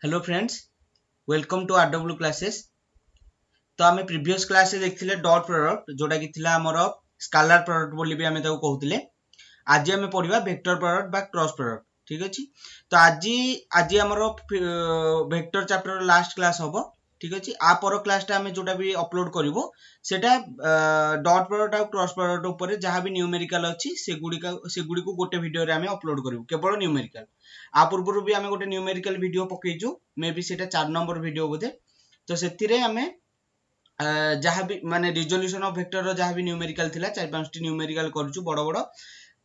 Hello friends, welcome to R W classes. तो आम previous class रे देखिले डॉट प्रोडक्ट जोटा कि थिला हमर स्केलर प्रोडक्ट बोली भी आमे ताको कहउतिले। आज आमे पढिबा वेक्टर प्रोडक्ट बा क्रॉस प्रोडक्ट, ठीक अछि। तो आज हमर वेक्टर चैप्टर लास्ट क्लास होबो, ठीक अछि। आ पर क्लास टा आमे जोटा भी अपलोड करिवो सेटा डॉट प्रोडक्ट और क्रॉस प्रोडक्ट ऊपर जहां भी न्यूमेरिकल अछि से गुडी को गोटे वीडियो रे आमे अपलोड करिवो, केवल न्यूमेरिकल। आ पूर्व भी आमे गोटे न्यूमेरिकल वीडियो पकेइजु, मे बी सेटा 4 नंबर वीडियो बोधे। तो सेतिरे आमे जहाँ भी माने रिजोल्यूशन ऑफ वेक्टर रो जहाँ भी न्यूमेरिकल थिला 4-5 टी न्यूमेरिकल करछु बड़ बड़।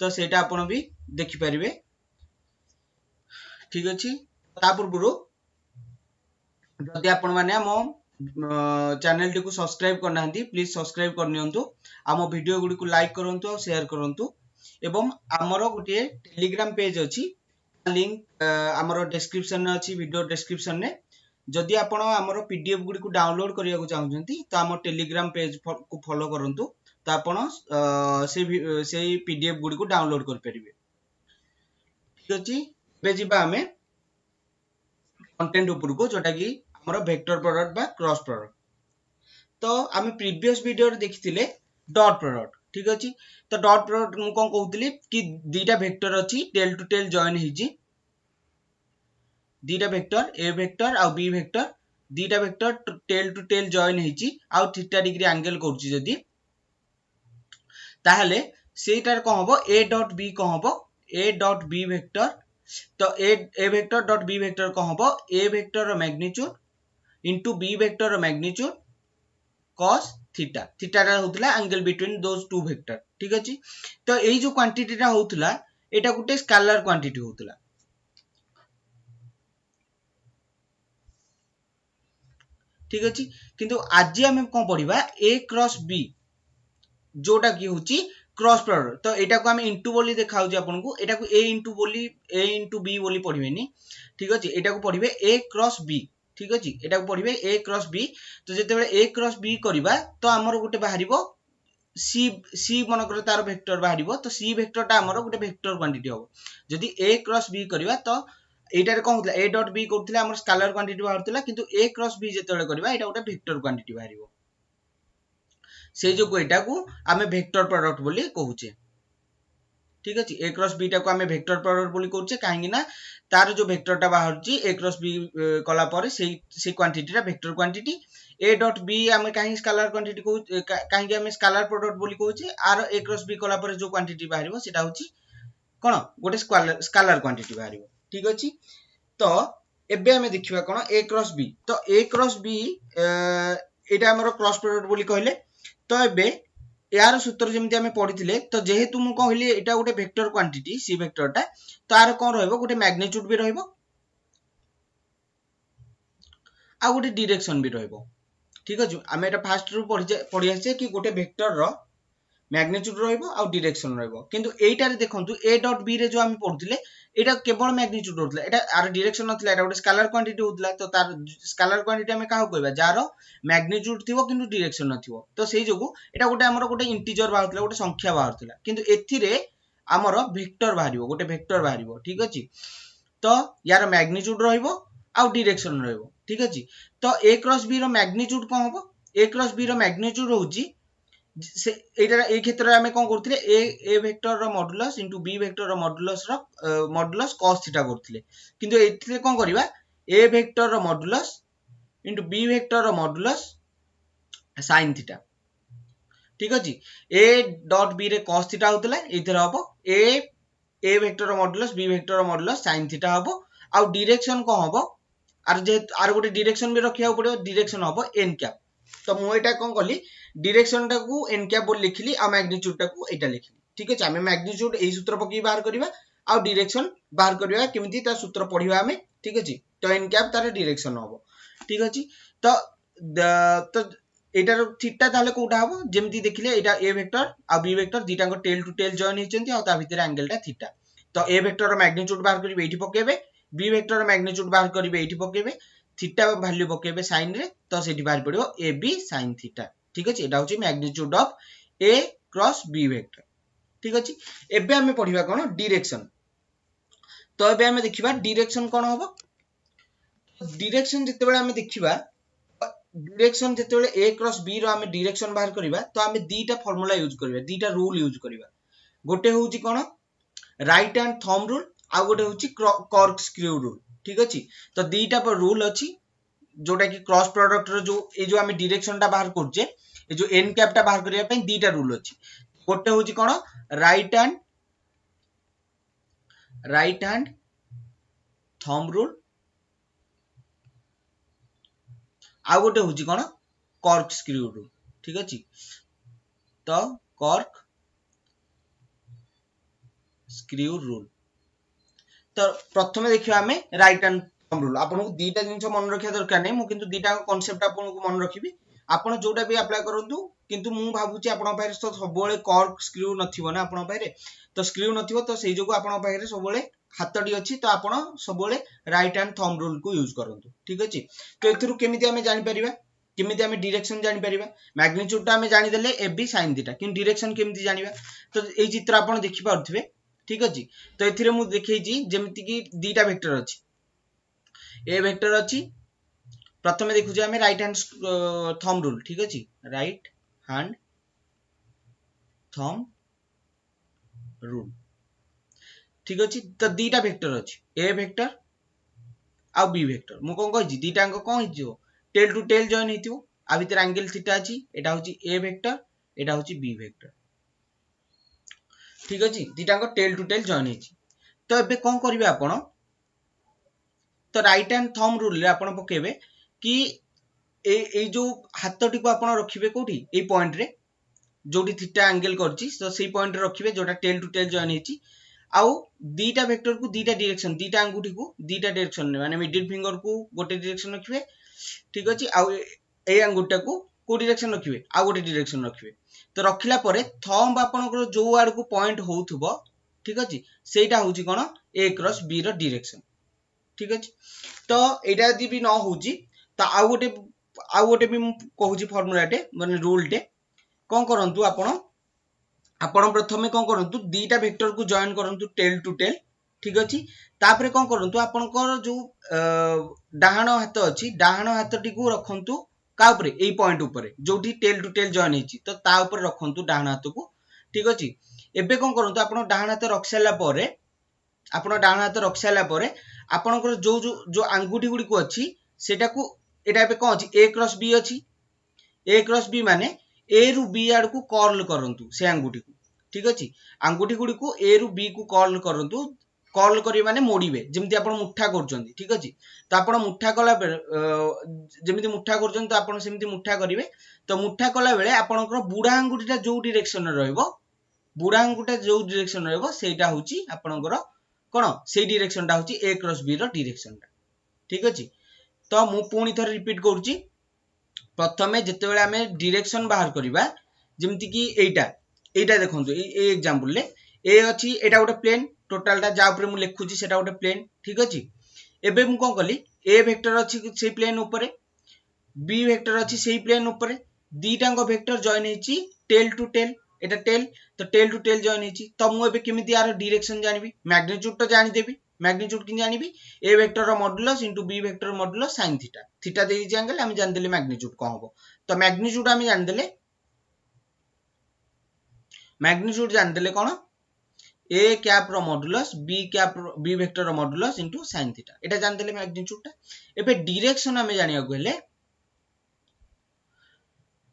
तो सेटा आपण भी देखि परिबे, ठीक अछि। ता पूर्व जदि आपण माने हम चैनल टी को सब्सक्राइब करनांती प्लीज सब्सक्राइब करनियंतु। आम वीडियो गुडी को लाइक करंतु और शेयर करंतु। एवं हमरो गोटे टेलीग्राम पेज अछि, लिंक हमरो डिस्क्रिप्शन में अछि, वीडियो डिस्क्रिप्शन में। जदि आपण हमरो पीडीएफ गुडी को डाउनलोड करिया को चाहउछंती तो हम टेलीग्राम पेज को फॉलो करंतु। तो आपण से पीडीएफ गुडी को डाउनलोड कर परिबे, ठीक अछि। बे जिबा हमें कंटेंट ऊपर को जोटा कि हमरो वेक्टर प्रोडक्ट बा क्रॉस प्रोडक्ट। तो आमे प्रीवियस वीडियो रे देखिथिले डॉट प्रोडक्ट, ठीक अछि। तो डॉट प्रोडक्ट मु कोन कहउतली कि दीटा वेक्टर अछि टेल टू टेल जॉइन हिजी, दीटा वेक्टर ए वेक्टर और बी वेक्टर, दीटा vector tail to tail join हिजी और थीटा डिग्री एंगल करछि जदी, ताहले सेटार कोन हबो ए डॉट बी कोन हबो ए डॉट बी वेक्टर। तो A vector dot B vector कोन हबो ए वेक्टर रो मैग्नीट्यूड इनटू बी वेक्टर रो मैग्नीट्यूड cos थीटा। थीटा रा होतला angle between those two vector, ठीक अछि। तो एई जो क्वांटिटी रा होतला एटा गुटे स्केलर क्वांटिटी होतला, ठीक अछि। किंतु आज हम कोन पढिबा ए क्रॉस बी जोटा की होची क्रॉस प्रोडक्ट। तो एटा को हम इनटू बोली देखाउ जे आपन को, एटा को ए इनटू बी बोली पढिबेनी, ठीक अछि। एटा को पढिबे ए क्रॉस बी, ठीक अछि। एटा को पढिबे ए क्रॉस बी। तो जेते बेले ए क्रॉस बी करिबा तो हमर गुटे बाहरिबो सी मन करे तार वेक्टर बाहरिबो। तो सी वेक्टर टा हमर गुटे वेक्टर क्वांटिटी हो। जदी ए क्रॉस बी करिबा तो एटा रे कोन होतला ए डॉट बी करथिला हमर स्केलर क्वांटिटी बाहरथिला, किंतु ए क्रॉस बी जेते बेले करिबा एटा गुटे वेक्टर क्वांटिटी बाहरिबो। से जो एटा को आमे वेक्टर प्रोडक्ट बोली कहूचे, ठीक अछि। ए क्रॉस बी टा को आमे वेक्टर प्रोडक्ट बोली कहूचे काहेकि ना तार जो वेक्टर टा बाहरची ए क्रॉस बी कला परे से क्वांटिटी रा vector quantity. A dot B आमे काहे स्केलर क्वांटिटी को काहे आमे स्केलर प्रोडक्ट बोली कहूचे, आर ए क्रॉस बी कला परे जो क्वांटिटी बाहरिबो सेटा होची कोन गोटे स्केलर क्वांटिटी बाहरिबो, ठीक अछि। तो एबे आमे देखिबा कोन ए क्रॉस बी। तो ए क्रॉस बी एटा हमर क्रॉस प्रोडक्ट बोली कहले। तो एबे यार सूत्र जेमति हमें पढिथिले, तो जेहेतु मु कहली एटा गोटे वेक्टर क्वांटिटी सी वेक्टर टा, तार कोन रहइबो गोटे मैग्नीट्यूड भी रहइबो आ गोटे डायरेक्शन भी रहइबो, ठीक अछि। हमें एटा फास्ट रु पढि आछे कि गोटे वेक्टर रो मैग्नीट्यूड रहइबो आ डायरेक्शन रहइबो। किंतु एटा रे देखंतु ए डॉट बी रे जो हम पढिथिले एटा केवल मैग्नीट्यूड होतला, एटा आर डायरेक्शन नथला, एटा गोटे स्केलर क्वांटिटी होतला। तो तार स्केलर क्वांटिटी हमें काहो कहबा जारो मैग्नीट्यूड थिवो किंतु डायरेक्शन नथिवो। तो सेही जोगु एटा गोटे हमर गोटे इंटीजर बाहरतला, गोटे संख्या बाहरतला, किंतु एथिरे हमर वेक्टर बाहरिबो, गोटे वेक्टर बाहरिबो, ठीक अछि। तो यार मैग्नीट्यूड रहइबो आ डायरेक्शन रहइबो, ठीक अछि। तो ए क्रॉस बी रो मैग्नीट्यूड कोन हबो A cross B row magnitude होची से एटा ए क्षेत्र रे हमें कोन करथिले ए वेक्टर रो मॉडुलस इनटू बी वेक्टर रो मॉडुलस cos थीटा करथिले। किंतु एथिले कोन करिबा ए वेक्टर रो मॉडुलस इनटू बी वेक्टर रो मॉडुलस sin थीटा, ठीक अछि। ए डॉट बी रे cos थीटा होतला, एथिरे हबो ए वेक्टर रो मॉडुलस बी वेक्टर रो मॉडुलस sin थीटा हबो। आ डायरेक्शन कोन हबो आर जे आर गोटे डायरेक्शन भी रखिया पड़िबो, डायरेक्शन हबो n कैप। तो मु एटा कोन कली डायरेक्शन टा को n कैप बोल लिखली आ मैग्नीट्यूड टा को एटा लिखली, ठीक अछि। हमें मैग्नीट्यूड एई सूत्र पकी बाहर करिबा आ डायरेक्शन बाहर करिबा केमिति ता सूत्र पढिबा हमें, ठीक अछि। तो n कैप तार डायरेक्शन हबो, ठीक अछि। तो एटार थीटा ताले कोटा हबो जेमिति देखिले एटा ए वेक्टर आ बी वेक्टर दीटा को टेल टू टेल जॉइन हिचंती आ ता भितरे एंगल टा थीटा। तो ए वेक्टर रो मैग्नीट्यूड बाहर करिबे एठी पकेबे, बी वेक्टर रो मैग्नीट्यूड बाहर करिबे एठी पकेबे, थीटा वैल्यू पकेबे sin रे, तो सेठी बाहर पड़िबो ए बी sin थीटा, ठीक अछि। एटा होची magnitude of A cross B vector, ठीक अछि। एबे हमें पढिबा कोन डायरेक्शन। तो एबे हमें देखिबा डायरेक्शन कोन हबो डिरेक्शन जितेबाला आमे देखिबा डिरेक्शन जितेबाला ए क्रॉस बी रो आमे डिरेक्शन बाहर करिबा तो आमे दीटा फार्मूला यूज करिबा दीटा रूल यूज करिबा गोटे होउची कोन राइट हैंड थंब रूल आ गोटे होउची कॉर्क स्क्रू रूल ठीक अछि तो दीटा पर रूल अछि जोटा कि क्रॉस प्रोडक्ट रो जो ए जो आमे डिरेक्शन टा बाहर करजे ए जो एन कैप टा बाहर करिया पई दीटा रूल अछि गोटे होउची कोन राइट हैंड थंब रूल आ गोटे होउची कोन कॉर्क स्क्रू रूल ठीक अछि तो कॉर्क स्क्रू रूल तो प्रथमे देखियो आमे राइट हैंड थंब रूल आपन को दीटा जिंस मन रखिया दरकार नै मु किंतु दीटा कांसेप्ट आपन को मन रखिबी आपण जोटा भी अप्लाई करंतु किंतु मु भाबुची आपण पाखरे तो सबोले कॉर्क स्क्रू नथिबो ना आपण पाखरे तो स्क्रू नथिबो तो सेई जोगु आपण पाखरे सबोले हातडी अछि तो आपण सबोले राइट हैंड थंब रूल को यूज करंतु ठीक अछि तो एथरु केमिति हमें जानि परिबा केमिति हमें डायरेक्शन जानि परिबा मैग्नीट्यूड ता हमें जानि देले ab sin थीटा किन डायरेक्शन केमिति जानिबा तो एई चित्र आपण देखि पारथिबे ठीक अछि तो एथिरे मु देखैछि जेमिति कि दीटा वेक्टर अछि ए वेक्टर अछि प्रथमे देखु जे हमें राइट हैंड थंब रूल ठीक अछि राइट हैंड थंब रूल ठीक अछि तो दीटा वेक्टर अछि ए वेक्टर आ बी वेक्टर मु कोन कहछि दीटा अंक कोन हिजियो टेल टू टेल जॉइन हितियो आ भीतर एंगल थीटा अछि एटा होछि ए वेक्टर एटा होछि बी वेक्टर ठीक अछि दीटा अंक टेल टू टेल जॉइन हिछि तो एबे कोन करिवे आपण तो राइट हैंड थंब रूल रे आपण पकेबे कि ए जो हातटी को आपण रखिबे कोठी ए पॉइंट रे जोटी थीटा एंगल करछि तो सेई पॉइंट रे रखिबे जोटा टेल टू टेल जॉइन हिछि आउ दीटा वेक्टर को दीटा डायरेक्शन दीटा अंगुठी को दीटा डायरेक्शन माने मिडिल फिंगर को गोटे डायरेक्शन रखिबे ठीक अछि आउ ए अंगुठा को डायरेक्शन रखिबे आ गोटे डायरेक्शन रखिबे तो रखिला परे थंब आपनकर जो आड़ को पॉइंट होउथबो ठीक अछि सेटा होउची कोन A cross B row direction ठीक अछि तो एटा यदि भी न होउची तो आ गोटे भी मु कहूची फार्मूला टे माने रूल टे कोन करंतु आपण प्रथमे कोन करंतु दीटा वेक्टर को जॉइन करंतु टेल टू टेल ठीक अछि तापरे कोन करंतु आपनकर जो डाहाण हाथ अछि डाहाण हाथटी को रखंतु का ऊपर एई पॉइंट ऊपर जोठी टेल टू टेल जॉइन हिची तो ता ऊपर रखंतु डाहाण हाथ को ठीक अछि एबे कोन करंतु आपण डाहाण हाथ रखसाला परे आपण डाहाण हाथ रखसाला परे आपनकर जो अंगुठी गुडी को अछि सेटा को एटा एबे कोन अछि ए क्रॉस बी माने ए रु बी आड़ को कर्ल करंतु से अंगुठी को ठीक अछि अंगुठी गुडी को ए रु बी को कर्ल करंतु कर्ल करी माने मोड़ीबे जेमिति आपण मुठा करचंदी ठीक अछि तो आपण मुठा कला जेमिति मुठा करचंदी तो आपण सेमिति मुठा करिवे तो मुठा कला बेले आपनकर बुढा अंगुठीटा जो डायरेक्शन रे रहइबो बुढा अंगुठा जो डायरेक्शन रे रहइबो सेटा होची आपनकर कोन सेई डायरेक्शन टा होची ए क्रॉस बी रो डायरेक्शन टा ठीक अछि तो मु पुनी थर रिपीट करूची प्रथमे जते बेले हमें डायरेक्शन बाहर करिबा जेमिति कि एटा देखंतु ए एग्जांपल ले ए अछि एटा गोटे प्लेन टोटल टा जा ऊपर मु लिखुची सेटा गोटे प्लेन ठीक अछि एबे मु कोन कली ए वेक्टर अछि सेई प्लेन ऊपर बी वेक्टर अछि सेई प्लेन ऊपर दीटांग वेक्टर जॉइन हिची tell to tell Etah tell तो टेल टू टेल जॉइन हिची तो मु एबे केमिति यार डायरेक्शन जानिबी मैग्नीट्यूड तो जानि देबी मैग्नीट्यूड कि जानिबी ए वेक्टर रो मॉडुलस इनटू बी वेक्टर रो मॉडुलस sin थीटा थीटा देई जे एंगल हम जान देले मैग्नीट्यूड कोन होबो तो मैग्नीट्यूड हम जान देले कोन a कैप रो मॉडुलस b वेक्टर रो मॉडुलस इनटू sin थीटा एटा जान देले मैग्नीट्यूड टा एबे डायरेक्शन हम जानिया गले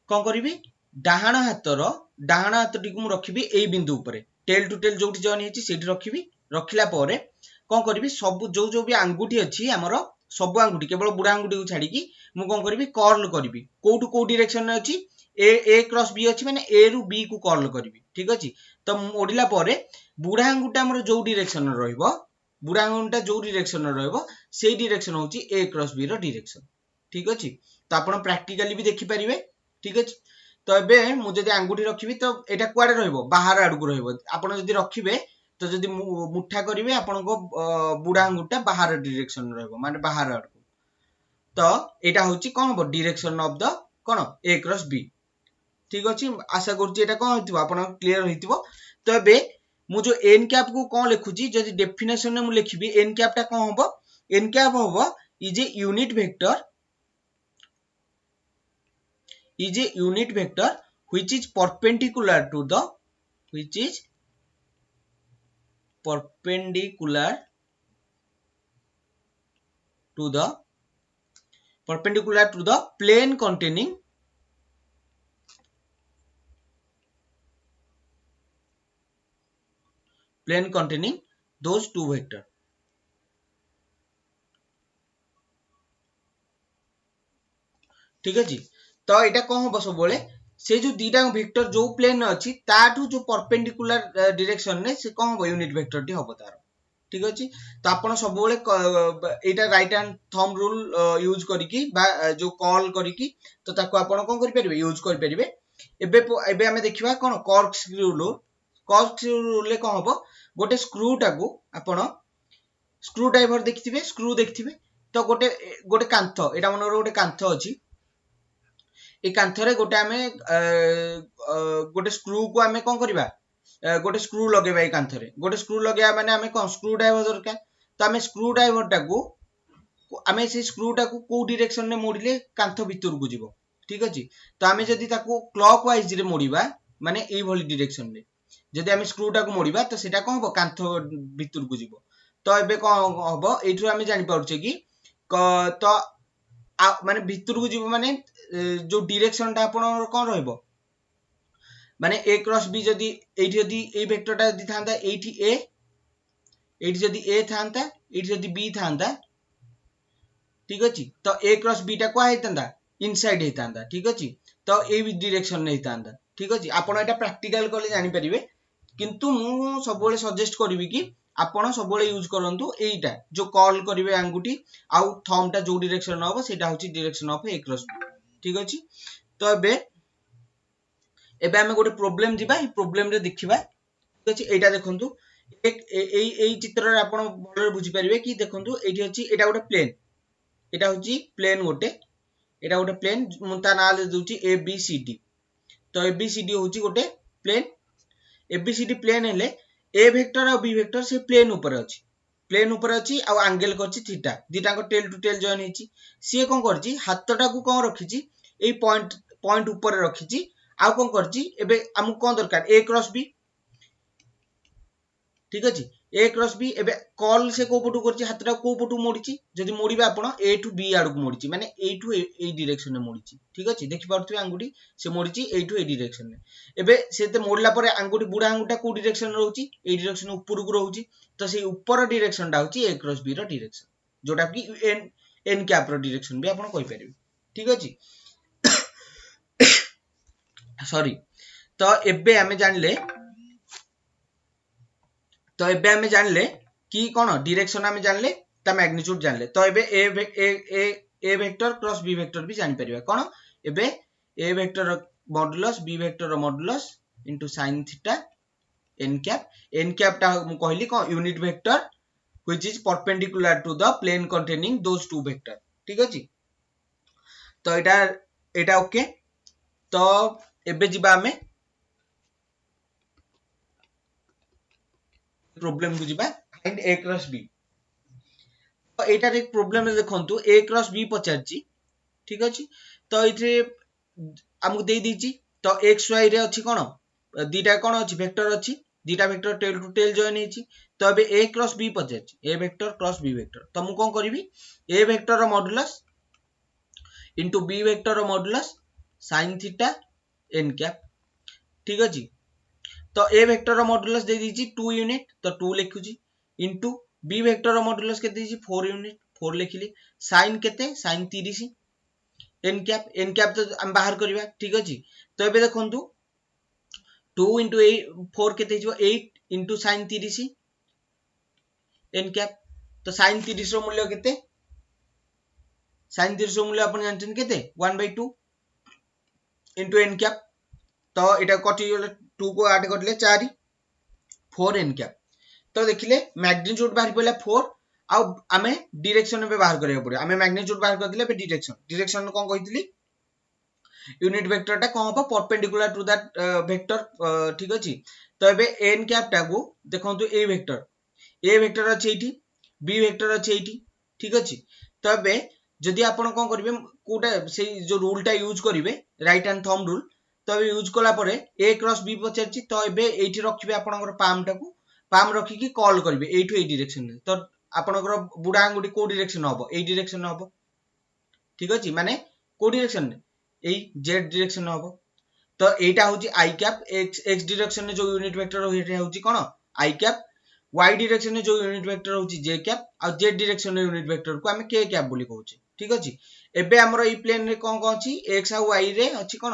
कोन करिवि डाहाण हाथटी को मु रखिबी एई बिंदु ऊपर टेल टू टेल जोठी जॉइन हिची सेठी रखिबी रखिला परे कोन करिवि सब जो भी अंगुठी अछि हमरो सब अंगुठी केवल बुढा अंगुठी को छाडी की मु कोन करिवि कर्ल करिवि को डायरेक्शन रे अछि ए क्रॉस बी अछि माने ए रु बी को कर्ल करिवि ठीक अछि तो ओडिला परे बुढा अंगुठा हमरो जो डायरेक्शन रे रहइबो बुढा अंगुठा जो डायरेक्शन रे रहइबो सेई डायरेक्शन होची ए क्रॉस बी रो डायरेक्शन ठीक अछि तो आपण प्रैक्टिकली भी देखि परिबे ठीक अछि तो एबे मु जदी अंगुठी रखिबी तो एटा कुआडे रहइबो बाहर आड़ को रहइबो आपण जदी रखिबे तो जदी मुठा करिवे आपण को बुढा अंगुठा बाहर डायरेक्शन रहइबो माने बाहर आड़ को तो एटा होची कोन हो डायरेक्शन ऑफ द कोन ए क्रॉस बी ठीक अछि आशा करछि एटा कोन होतिबो आपण क्लियर होइतिबो तो एबे मु जो एन कैप को कोन लिखुची जदी डेफिनेशन में मु लिखिबी एन कैप टा कोन होबो एन कैप होबो is a unit vector which is perpendicular to the plane containing those two vector. ठीक अछि तो एटा कोन हो सब बोले से जो दीटा वेक्टर जो प्लेन अछि ताठू जो परपेंडिकुलर डायरेक्शन ने से कोन हो यूनिट वेक्टर टी होबो तार ठीक अछि तो आपण सब बोले एटा right hand thumb rule use करिकि बा जो कॉल करिकि तो ताको आपण कोन करि परिबे यूज करि परिबे एबे हमें देखिबा कोन कॉर्कस्क्रू रूल ले कोन होबो गोटे स्क्रू टाको आपण स्क्रू ड्राइवर देखिथिबे स्क्रू देखिथिबे तो गोटे कांथ एटा मनर गोटे कांथ अछि ए कांथरे गोटे आमे गोटे स्क्रू को आमे कोन करबा गोटे स्क्रू लगेबा ए कांथरे गोटे स्क्रू लगेबा माने आमे कोन स्क्रू ड्राइवर दरकार तो आमे स्क्रू ड्राइवर टाको आमे से स्क्रू टाको को डायरेक्शन ने मोड़िले कांथ भितर को जीवो ठीक अछि तो आमे जदी ताको क्लॉकवाइज रे मोड़िबा माने एई भली डायरेक्शन रे जदी आमे स्क्रू टाको मोड़िबा तो सेटा कोन हो कांथ भितर को जीवो तो एबे कोन होबो एठु आमे जानि पाउछे कि तो माने भितर को जीवो माने जो डायरेक्शन ता आपण कोन रहइबो माने a क्रॉस b जदी एठी जदी ए वेक्टरटा जदी थांदा एठी a थांता एठी जदी b थांता ठीक अछि तो a क्रॉस b टा को हेतंदा इनसाइड हेतंदा ठीक अछि तो ए डायरेक्शन ने हेतंदा ठीक अछि आपण एटा प्रैक्टिकल करले जानि परिबे किंतु मु सब बेले सजेस्ट करबी कि आपण सब बेले यूज करंतु एटा जो कॉल करिवे अंगुठी आउ थंब टा जो डायरेक्शन होबो सेटा होची direction of a cross b ठीक अछि तो एबे हमें गोटे प्रॉब्लम दिबा ई प्रॉब्लम रे देखिबा ठीक अछि एटा देखंतु एक एई चित्र रे आपण भलो बुझी परिबे कि देखंतु एठी अछि एटा गोटे प्लेन एटा होची प्लेन गोटे एटा गोटे प्लेन मु ता नाम ले दोची ABCD तो ABCD होची गोटे प्लेन ABCD प्लेन हेले A वेक्टर और B वेक्टर से प्लेन ऊपर अछि आ एंगल करछि थीटा दीटा को टेल टू टेल जॉइन हेची सी कोन करछि हातटा को कोन रखिछि एई पॉइंट ऊपर रखिछि आ कोन करछि एबे हमु कोन दरकार A क्रॉस B ठीक अछि A क्रॉस B एबे कॉल से को पटु करछि हातटा को पटु मोडिछि जदी मोडिबा आपण A टू B आडू को मोडिछि माने A टू ए डायरेक्शन में मोडिछि ठीक अछि देखि पारथि अंगुठी से मोडिछि A टू ए डायरेक्शन में एबे सेते मोडला परे अंगुठी बुढा अंगुठा को डायरेक्शन रहउछि ए डायरेक्शन ऊपर को रहउछि तो से ऊपर डायरेक्शन ता होछि A क्रॉस B रो डायरेक्शन जोटा कि n कैप रो डायरेक्शन भी आपण कहि परिबे ठीक अछि सॉरी तो एबे हमें जानले कि कोन डायरेक्शन हमें जानले ता मैग्नीट्यूड जानले तो एबे A vector cross B vector भी जानि परिबा कोन एबे A vector modulus B vector modulus into sin theta n cap ता मु कहली कोन unit vector which is perpendicular to the plane containing those two vector ठीक अछि तो एटा ओके तो एबे जिबा हमें प्रॉब्लम को जिबा फाइंड A क्रॉस B तो एटा एक प्रॉब्लम देखंतु A क्रॉस B पचारची ठीक अछि तो इथे हमु देई दीची तो xy रे अछि कोन दीटा कोन अछि वेक्टर अछि दीटा vector tail to tail join हेची तो एबे A क्रॉस B पचारची A vector cross B vector तो मु कोन करबी A वेक्टर रो मॉडुलस इनटू B वेक्टर रो modulus sin theta n cap ठीक अछि तो A वेक्टर रो मॉडुलस दे दीची 2 यूनिट तो 2 लिखुची इनटू B वेक्टर रो मॉडुलस के दीची 4 यूनिट 4 लिखली sin केते sin 30 n कैप तो हम बाहर करबा ठीक अछि तो एबे देखंतु 2 into 4 केते जो 8 into sin 30 n कैप तो sin 30 रो मूल्य केते sin 30 रो मूल्य अपन जानछन केते 1/2 into n कैप तो एटा कटि गेले 2 को 8 करले 4 4 n कैप तो देखिले मैग्नीट्यूड बाहर पइला 4 आ हमें डायरेक्शन पे बाहर करिया पड़े हमें मैग्नीट्यूड बाहर कर दिले पे डायरेक्शन कोन कहितली यूनिट वेक्टर टा कोन हो परपेंडिकुलर टू दैट वेक्टर ठीक अछि तो एबे n कैप टा को देखंतु A वेक्टर अछि एठी B वेक्टर अछि एठी ठीक अछि तो एबे जदि आपण कोन करिवे कोटा से जो रूल टा यूज करिवे राइट हैंड थंब रूल तो यूज कला परे ए क्रॉस बी पचारची तो एबे एठी रखिबे आपनकर पाम टाकू पाम रखी की कॉल करिवे एठू ए डायरेक्शन तो आपनकर बुढा आंगुठी को डायरेक्शन हबो ए डायरेक्शन हबो ठीक अछि माने को डायरेक्शन ए जेड डायरेक्शन हबो तो एटा होची आई कैप एक्स डायरेक्शन में जो यूनिट वेक्टर हेटा होची कोन आई कैप y डायरेक्शन में जो यूनिट वेक्टर होची j कैप आ z डायरेक्शन में यूनिट वेक्टर को हमें k कैप बोली कहउची ठीक अछि एबे हमरो ई प्लेन रे कोन कोन अछि x आ y रे अछि कोन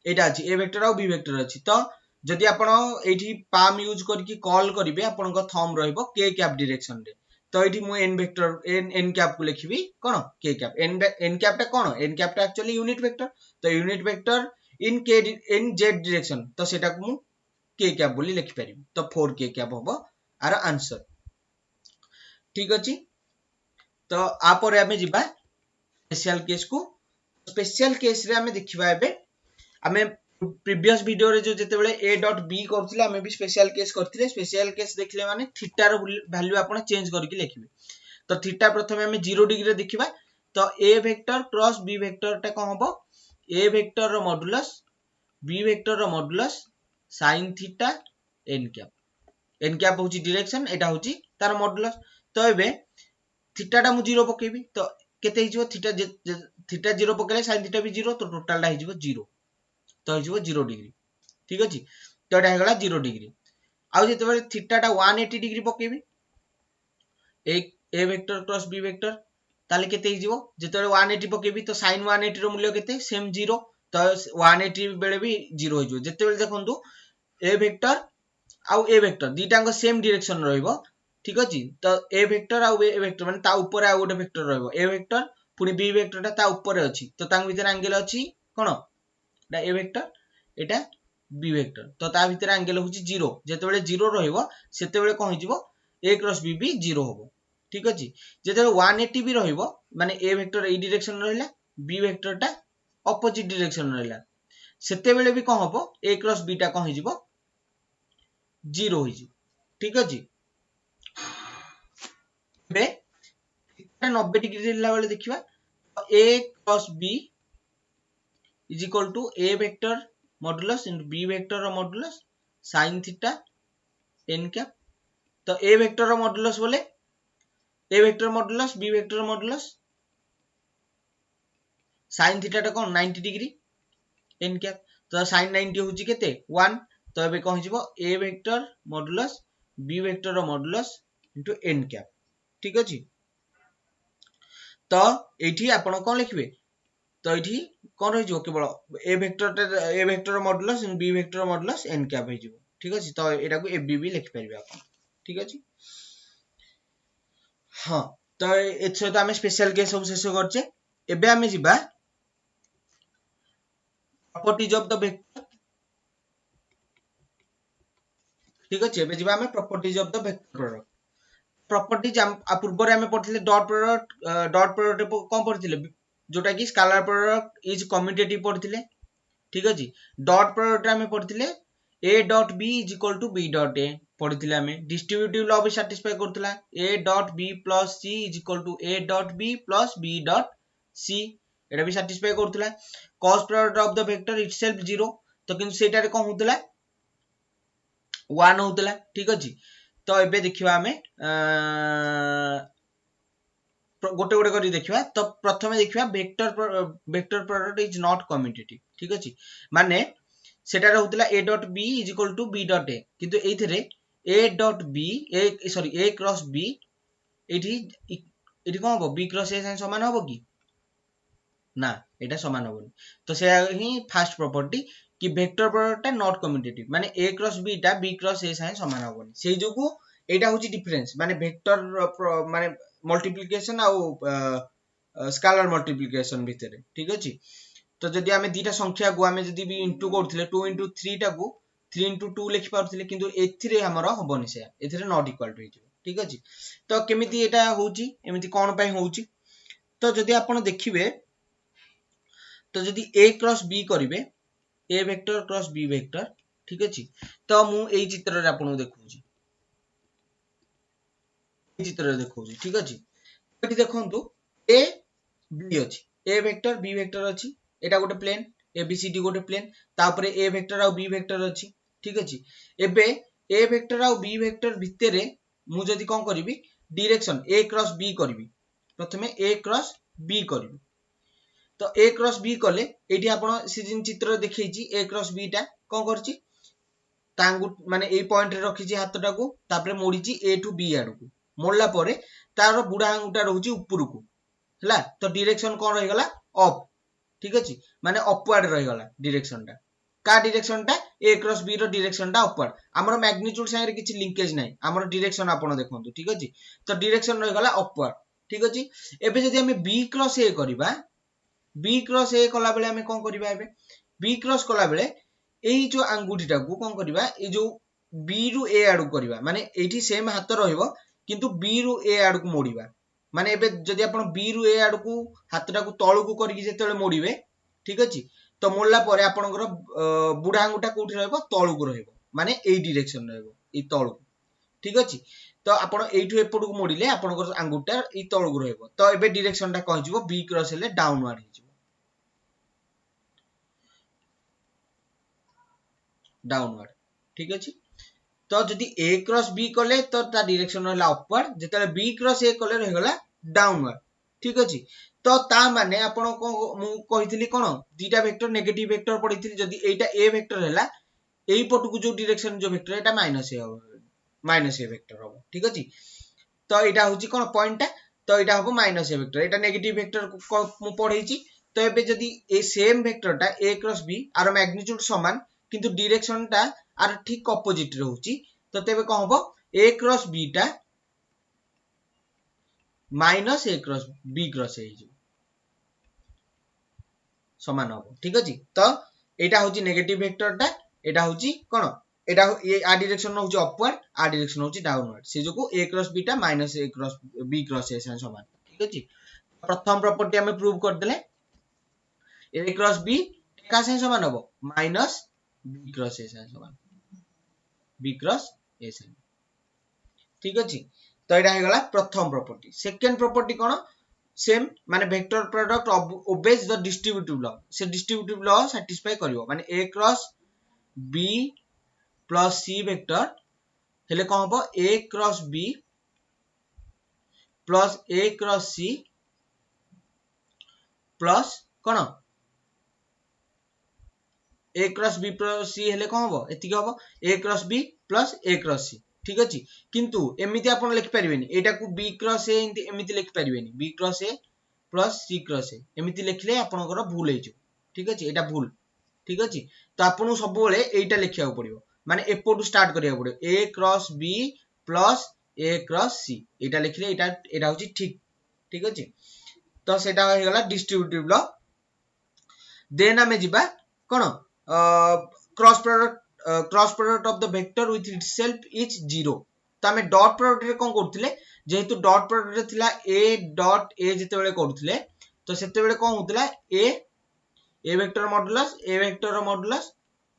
एटा अछि a वेक्टर आ b वेक्टर अछि तो जदि आपण एठी पाम यूज करके कॉल करिवे आपण को थंब रहइबो k कैप डायरेक्शन रे तो एठी मु n वेक्टर n कैप को लिखिबी कोन k कैप n कैप टा कोन n कैप टा एक्चुअली यूनिट वेक्टर तो unit vector in k in z direction तो सेटा को मु k कैप बोली लिखि परिबी तो 4k कैप होबो आर आंसर ठीक अछि तो आपर हमें जिबा स्पेशल केस को स्पेशल केस रे हमें देखिबा एबे हमें प्रीवियस वीडियो रे जो जते बेले a डॉट b करथिले हमें भी स्पेशल केस करथिले स्पेशल केस देखले माने थीटा रो वैल्यू आपण चेंज करके लिखिबे तो थीटा प्रथमे हमें 0 डिग्री रे देखिबा तो a vector cross b vector टा कोन हबो a वेक्टर रो मॉडुलस b वेक्टर रो modulus sin theta n cap n cap होची डायरेक्शन एटा होची तार मॉडुलस तो एबे थीटा टा मु 0 पकेबी तो केते हिजो थीटा 0 पकेले sin थीटा भी 0 तो टोटल टा हिजो 0 तो हिजो 0 डिग्री ठीक अछि तो एटा हेगला 0 डिग्री आ जते बेले थीटा टा 180 डिग्री पकेबी एक a vector cross b vector ताले केते हिजो जते बेले 180 पकेबी तो sin 180 रो मूल्य केते सेम 0 तो 180 बेले भी 0 हिजो जते बेले देखंतु a वेक्टर आउ ए वेक्टर दीटांग सेम डायरेक्शन रहइबो ठीक अछि तो ए वेक्टर आउ ए वेक्टर माने ता ऊपर आ गोटे वेक्टर रहइबो ए वेक्टर पुनी बी वेक्टर ता ऊपर अछि तो तांग भीतर एंगल अछि कोन एटा ए वेक्टर एटा बी वेक्टर तो ता भीतर एंगल होची 0 जते बेले 0 रहइबो सेते बेले कोन हिजिबो a क्रॉस b भी 0 होबो ठीक अछि जते 180 भी रहइबो माने ए वेक्टर ए डायरेक्शन रहइला बी वेक्टर ता ऑपोजिट डायरेक्शन रहइला सेते बेले भी कोन होबो a क्रॉस b ता कोन हिजिबो 0 होई ठीक अछि बे 90 डिग्री ला वाले देखिबा a cross b is equal to a vector modulus into b vector रो modulus sin theta n cap तो a वेक्टर रो मॉडुलस बोले a vector modulus b vector modulus sin theta टा कोन 90 डिग्री n कैप तो sin 90 होची केते 1 तो एबे कोन हिजबो a vector modulus b vector रो मॉडुलस इनटू n कैप ठीक अछि तो एठी आपण कोन लिखबे तो एठी कोन रहि जो केवल a वेक्टर रो मॉडुलस इन b वेक्टर रो मॉडुलस n कैप हिजबो ठीक अछि तो एटा को fb भी लिखि परिबे आपण ठीक अछि हां तो एछे तो हमें स्पेशल केस सब शेष करछे एबे हमें जिबा प्रॉपर्टीज ऑफ द वेक्टर ठीक अछि एबे जिबा हमें properties of the vector product properties आ पूर्व रे हमें पढ़थिले डॉट प्रोडक्ट कोन पढ़थिले जोटा कि स्केलर प्रोडक्ट इज कम्यूटेटिव पढ़थिले ठीक अछि डॉट प्रोडक्ट हमें पढ़थिले a dot b is equal to b dot a पढ़थिले हमें डिस्ट्रीब्यूटिव लॉ भी सैटिस्फाई करथला a dot b plus c is equal to a dot b plus b dot c एटा भी सैटिस्फाई करथला cos product of the vector itself 0 तो किंतु सेटा रे कोन होतला 1 होतला ठीक अछि तो एबे देखिबा हमें गोटे गोटे करी देखिबा तो प्रथमे देखिबा vector product is not commutative ठीक अछि माने सेटा रहउतला a dot b is equal to b dot a किंतु एथिरे a dot b a cross b एठी एठी कोन हो b क्रॉस a समान होबो की ना एटा समान होबो तो से ही फर्स्ट प्रॉपर्टी कि वेक्टर प्रोडक्ट नॉट कम्यूटेटिव माने a क्रॉस b टा b क्रॉस a समान होबो सेही जोगु एटा होची डिफरेंस माने वेक्टर माने मल्टीप्लिकेशन आउ स्केलर मल्टीप्लिकेशन भितरे ठीक अछि तो जदि हमें दीटा संख्या को हमें जदि भी इनटू करथिले 2 into 3 टा को 3 into 2 लिखि पारथिले किंतु एथिरे हमरो होबोनी से एथिरे नॉट इक्वल टू हिजो ठीक अछि तो केमिति एटा होउची एमिति कोन पय होउची तो जदि आपण देखिबे तो जदि a क्रॉस b करिवे a vector cross b vector ठीक अछि तो मु एई चित्र रे आपण देखौची चित्र देखौची ठीक अछि एठी देखंतु ए बी अछि ए वेक्टर बी वेक्टर अछि एटा गोटे प्लेन एबीसीडी गोटे प्लेन तापरे ए वेक्टर आ बी वेक्टर अछि ठीक अछि एबे A vector uh B vector भितरे मु जदी कोन करिवि डायरेक्शन ए क्रॉस बी करिवि प्रथमे ए क्रॉस बी करिवि तो ए क्रॉस बी कले एठी आपण सिजिन चित्र देखैछि ए क्रॉस बी टा कोन करछि तांगु माने ए पॉइंट रे रखिछि हातटा को तापरे मोडिछि ए टू बी आडू को मोडला परे तार बुढा आंगुटा रहउछि उपरकू हला तो डायरेक्शन कोन रहि गला अप ठीक अछि माने अपवर्ड रहि गला डायरेक्शन टा का डायरेक्शन टा ए क्रॉस बी रो डायरेक्शन टा अपवर्ड हमर मैग्नीट्यूड संगे किछि लिंकेज नै हमर डायरेक्शन आपण देखंतु ठीक अछि तो डायरेक्शन रहि गला अपवर्ड ठीक अछि एबे जदी हमें बी क्रॉस ए करबा बी क्रॉस ए कला बेले हमें कोन करबा एबे बी क्रॉस कला बेले एई जो आंगुठीटा को कोन करबा ए जो बी रु ए आडू करबा माने एठी सेम हाथ रहइबो किंतु बी रु ए आडू को मोड़ीबा माने एबे जदी आपण बी रु ए आडू को हाथटा को तळु को करिकि जेतेले मोड़ीबे ठीक अछि तो मोड़ला परे आपणकर बुढा आंगुठा कोठी रहइबो तळु को रहइबो माने एई डायरेक्शन रहइबो ई तळु ठीक अछि तो आपण एठु एपडू को मोड़िले आपणकर आंगुठा ई तळु को रहइबो तो एबे डायरेक्शन टा कहजिवो बी क्रॉस हेले डाउनवर्ड हिजिवो डाउनवर्ड ठीक अछि तो जदी ए क्रॉस बी कले तो ता डायरेक्शन रहला अपवर्ड जेतले बी क्रॉस ए कले रहि गला डाउनवर्ड ठीक अछि तो ता माने आपण को मु कहितली कोन दीटा वेक्टर नेगेटिव वेक्टर पढितली जदी एटा ए वेक्टर हैला एई पटु को जो डायरेक्शन जो वेक्टर एटा माइनस ए वेक्टर हो ठीक अछि तो एटा होची कोन पॉइंट टा तो एटा हो माइनस ए वेक्टर एटा नेगेटिव वेक्टर को मु पढैछि तो एबे जदी ए सेम वेक्टर टा ए क्रॉस बी आर मैग्नीट्यूड समान किंतु डायरेक्शन टा आर ठीक ऑपोजिट रहउची तो तेबे कोन हबो ए क्रॉस बी टा minus A cross B cross A हिजो समान हबो ठीक अछि तो एटा होची नेगेटिव वेक्टर टा एटा होची कोन एटा ए आ डायरेक्शन होची अपवर्ड आ डायरेक्शन होची डाउनवर्ड से जो को ए क्रॉस बी टा minus A cross B cross A समान ठीक अछि प्रथम प्रॉपर्टी हमें प्रूव कर देले ए क्रॉस बी का से समान हबो माइनस बी क्रॉस ए से समान बी क्रॉस ए से ठीक अछि तो एटा हे गला प्रथम प्रॉपर्टी सेकंड प्रॉपर्टी कोन सेम माने vector product obeys the distributive law से डिस्ट्रीब्यूटिव लॉ सैटिस्फाई करिवो माने a cross b plus c vector हेले कोन हबो a cross b plus a cross c plus cone a cross b plus c हेले कोन हबो एति हबो a cross b plus a cross c ठीक अछि किंतु एमिति आपण लिखि परिबेनी एटा को b क्रॉस a एमिति लिखि परिबेनी b cross a plus c cross a एमिति लिखले आपनकर भूल हेजो ठीक अछि एटा भूल ठीक अछि तो आपन सब बेले एटा लिखिया पड़िबो माने एपोटू स्टार्ट करिया पड़िबो a cross b plus a cross c एटा लिखले एटा होची ठीक अछि तो सेटा हो गेला डिस्ट्रीब्यूटिव लॉ देन हमें जिबा कोन cross product of the vector with itself is 0 तो हमें डॉट प्रोडक्ट रे कोन करथिले जेहेतु डॉट प्रोडक्ट रे थिला a डॉट a जेते बेले करथिले तो सेते बेले कोन होतला a vector modulus